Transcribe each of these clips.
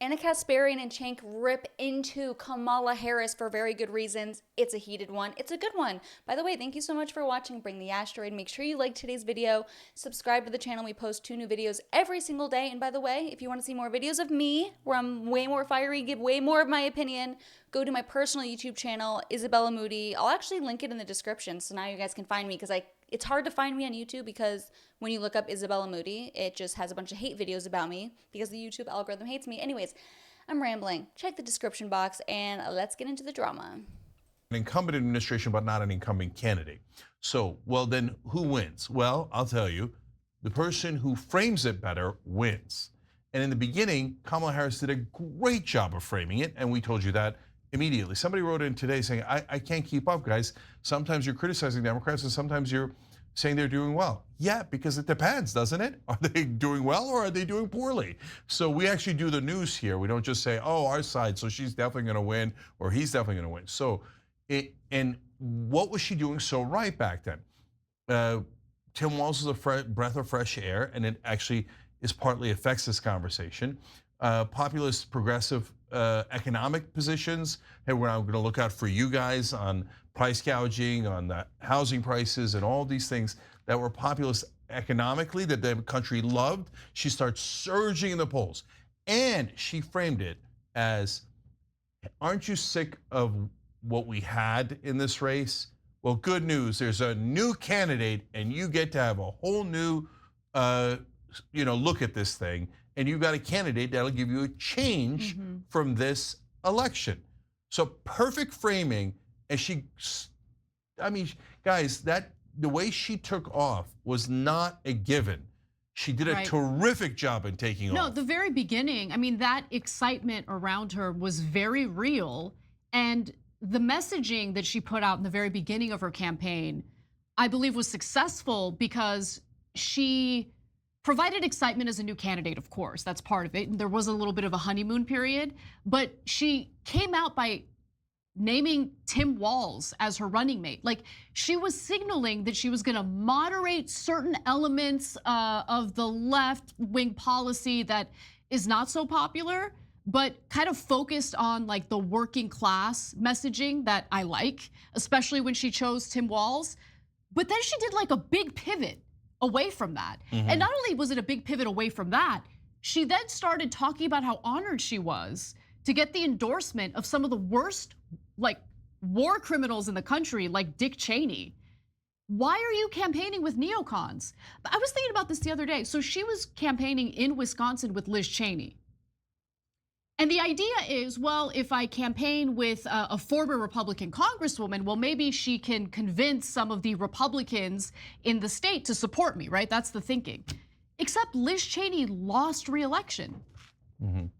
Ana Kasparian and Cenk rip into Kamala Harris for very good reasons. It's a heated one. It's a good one. By the way, thank you so much for watching Bring the Asteroid. Make sure you like today's video. Subscribe to the channel. We post 2 new videos every single day. And by the way, if you want to see more videos of me, where I'm way more fiery, give way more of my opinion, go to my personal YouTube channel, Isabella Moody. I'll actually link it in the description, so now you guys can find me, because it's hard to find me on YouTube because when you look up Isabella Moody, it just has a bunch of hate videos about me because the YouTube algorithm hates me. Anyways, I'm rambling. Check the description box and let's get into the drama. An incumbent administration, but not an incumbent candidate. So, well, then who wins? Well, I'll tell you, the person who frames it better wins. And in the beginning, Kamala Harris did a great job of framing it, and we told you that immediately. Somebody wrote in today saying, I can't keep up, guys. Sometimes you're criticizing Democrats and sometimes you're saying they're doing well. Yeah, because it depends, doesn't it? Are they doing well or are they doing poorly? So we actually do the news here. We don't just say, oh, our side, so she's definitely gonna win or he's definitely gonna win. So, and what was she doing so right back then? Tim Walz is a breath of fresh air, and it actually is partly affects this conversation. Populist, progressive economic positions. Hey, I'm going to look out for you guys on price gouging, on the housing prices, and all these things that were populist economically that the country loved. She starts surging in the polls, and she framed it as, "Aren't you sick of what we had in this race? Well, good news. There's a new candidate, and you get to have a whole new, look at this thing." And you've got a candidate that'll give you a change from this election. So perfect framing, and guys, the way she took off was not a given. She did a terrific job in taking off. No, the very beginning, I mean, that excitement around her was very real. And the messaging that she put out in the very beginning of her campaign, I believe was successful because she provided excitement as a new candidate, of course, that's part of it. And there was a little bit of a honeymoon period, but she came out by naming Tim Walz as her running mate. Like, she was signaling that she was gonna moderate certain elements of the left-wing policy that is not so popular, but kind of focused on like the working class messaging that I like, especially when she chose Tim Walz. But then she did like a big pivot away from that. And not only was it a big pivot away from that, she then started talking about how honored she was to get the endorsement of some of the worst like war criminals in the country, like Dick Cheney. Why are you campaigning with neocons? I was thinking about this the other day. So she was campaigning in Wisconsin with Liz Cheney. And the idea is, well, if I campaign with a former Republican congresswoman, well, maybe she can convince some of the Republicans in the state to support me, right? That's the thinking. Except Liz Cheney lost re-election. And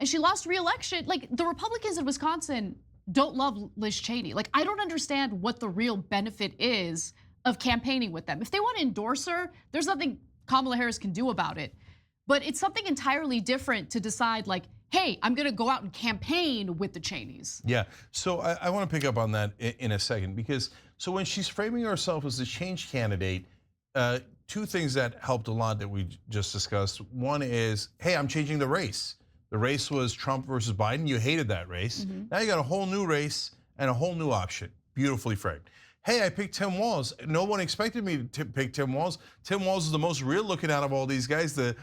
she lost re-election. Like, the Republicans in Wisconsin don't love Liz Cheney. Like, I don't understand what the real benefit is of campaigning with them. If they want to endorse her, there's nothing Kamala Harris can do about it. But it's something entirely different to decide, like, hey, I'm gonna go out and campaign with the Cheneys. Yeah, so I wanna pick up on that in a second, because so when she's framing herself as a change candidate, 2 things that helped a lot that we just discussed. One is, hey, I'm changing the race. The race was Trump versus Biden. You hated that race. Now you got a whole new race and a whole new option. Beautifully framed. Hey, I picked Tim Walz. No one expected me to pick Tim Walz. Tim Walz is the most real looking out of all these guys. The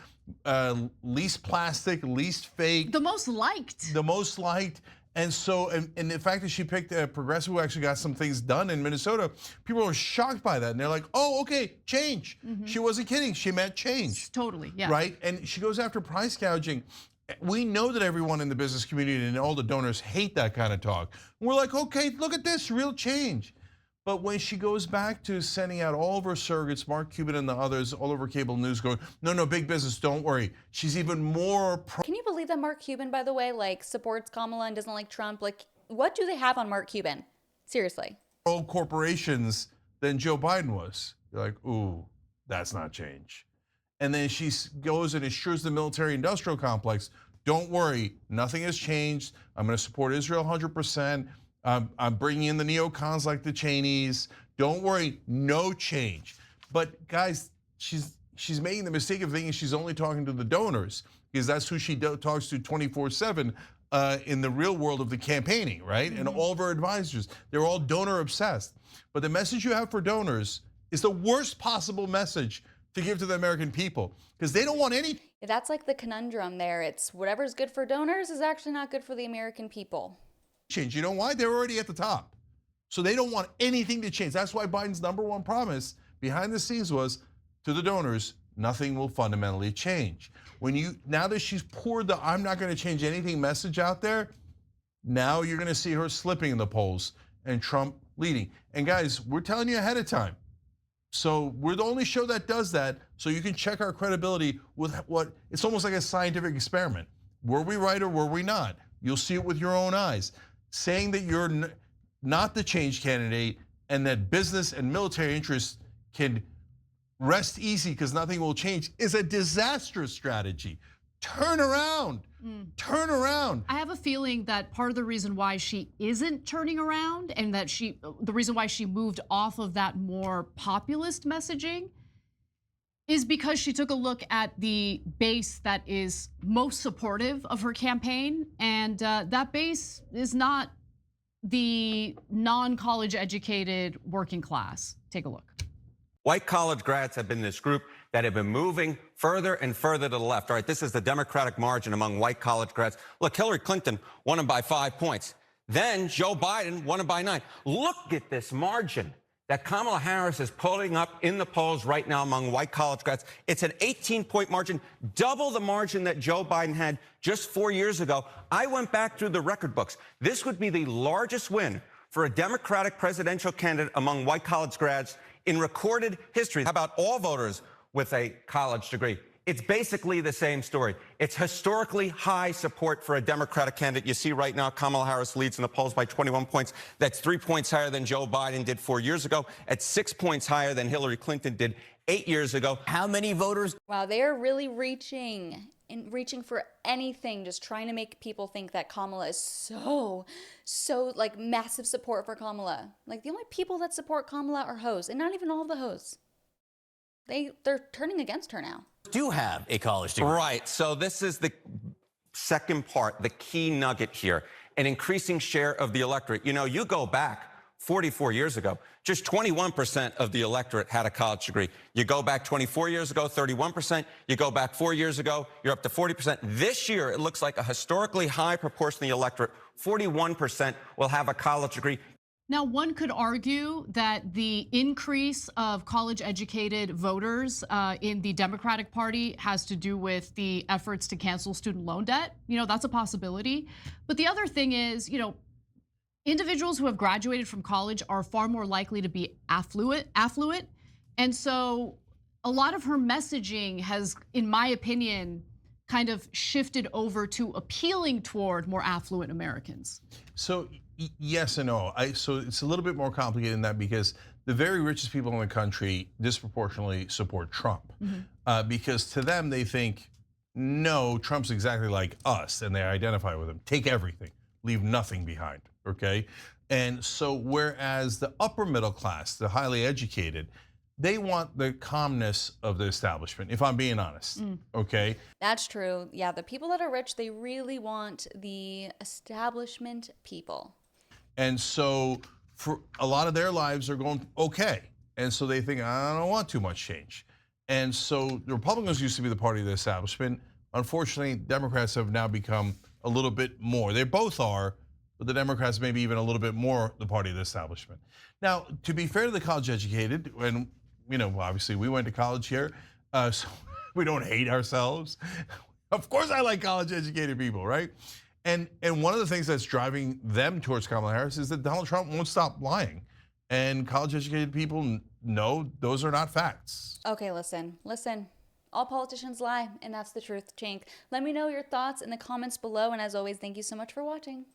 least plastic, least fake. The most liked. The most liked. And so, and the fact that she picked a progressive who actually got some things done in Minnesota, people were shocked by that. And they're like, oh, okay, change. She wasn't kidding, she meant change. Totally, yeah. Right, and she goes after price gouging. We know that everyone in the business community and all the donors hate that kind of talk. We're like, okay, look at this, real change. But when she goes back to sending out all of her surrogates, Mark Cuban and the others, all over cable news going, no, big business, don't worry. She's even more Can you believe that Mark Cuban, by the way, like supports Kamala and doesn't like Trump? Like, what do they have on Mark Cuban? Seriously. pro corporations than Joe Biden was. You're like, ooh, that's not change. And then she goes and assures the military industrial complex, don't worry, nothing has changed. I'm gonna support Israel 100%. I'm bringing in the neocons like the Cheneys. Don't worry, no change. But guys, she's making the mistake of thinking she's only talking to the donors. because that's who she talks to 24/7 in the real world of the campaigning, right? And all of her advisors, they're all donor obsessed. But the message you have for donors is the worst possible message to give to the American people, because they don't want any. That's like the conundrum there. It's whatever's good for donors is actually not good for the American people. Change. You know why? They're already at the top. So they don't want anything to change. That's why Biden's #1 promise behind the scenes was to the donors, nothing will fundamentally change. Now that she's poured the "I'm not going to change anything" message out there, now you're going to see her slipping in the polls and Trump leading. And guys, we're telling you ahead of time. So we're the only show that does that, so you can check our credibility with what, it's almost like a scientific experiment. Were we right or were we not? You'll see it with your own eyes. Saying that you're not the change candidate and that business and military interests can rest easy because nothing will change is a disastrous strategy. Turn around. Turn around. I have a feeling that part of the reason why she isn't turning around and that the reason why she moved off of that more populist messaging is because she took a look at the base that is most supportive of her campaign. And that base is not the non-college educated working class. Take a look. White college grads have been this group that have been moving further and further to the left. All right, this is the Democratic margin among white college grads. Look, Hillary Clinton won him by 5 points. Then Joe Biden won him by 9. Look at this margin that Kamala Harris is pulling up in the polls right now among white college grads. It's an 18-point margin, double the margin that Joe Biden had just 4 years ago. I went back through the record books. This would be the largest win for a Democratic presidential candidate among white college grads in recorded history. How about all voters with a college degree? It's basically the same story. It's historically high support for a Democratic candidate. You see right now Kamala Harris leads in the polls by 21 points. That's 3 points higher than Joe Biden did 4 years ago. At 6 points higher than Hillary Clinton did 8 years ago. How many voters? Wow, they are really reaching for anything, just trying to make people think that Kamala is so like massive support for Kamala. Like the only people that support Kamala are hosts, and not even all the hosts. They're turning against her now. Do have a college degree. Right, so this is the second part, the key nugget here, an increasing share of the electorate. You know, you go back 44 years ago, just 21% of the electorate had a college degree. You go back 24 years ago, 31%. You go back 4 years ago, you're up to 40%. This year, it looks like a historically high proportion of the electorate, 41% will have a college degree. Now, one could argue that the increase of college-educated voters in the Democratic Party has to do with the efforts to cancel student loan debt. You know, that's a possibility. But the other thing is, you know, individuals who have graduated from college are far more likely to be affluent. And so a lot of her messaging has, in my opinion, kind of shifted over to appealing toward more affluent Americans. So yes and no. So it's a little bit more complicated than that, because the very richest people in the country disproportionately support Trump. Because to them, they think, no, Trump's exactly like us, and they identify with him. Take everything, leave nothing behind, okay? And so whereas the upper middle class, the highly educated, they want the calmness of the establishment, if I'm being honest, okay? That's true. Yeah, the people that are rich, they really want the establishment people. And so for a lot of their lives are going okay. And so they think, I don't want too much change. And so the Republicans used to be the party of the establishment. Unfortunately, Democrats have now become a little bit more. They both are, but the Democrats maybe even a little bit more the party of the establishment. Now, to be fair to the college educated, and you know, obviously we went to college here, so we don't hate ourselves. Of course I like college educated people, right? And one of the things that's driving them towards Kamala Harris is that Donald Trump won't stop lying. And college educated people know those are not facts. Okay, listen. All politicians lie, and that's the truth, Chink. Let me know your thoughts in the comments below, and as always, thank you so much for watching.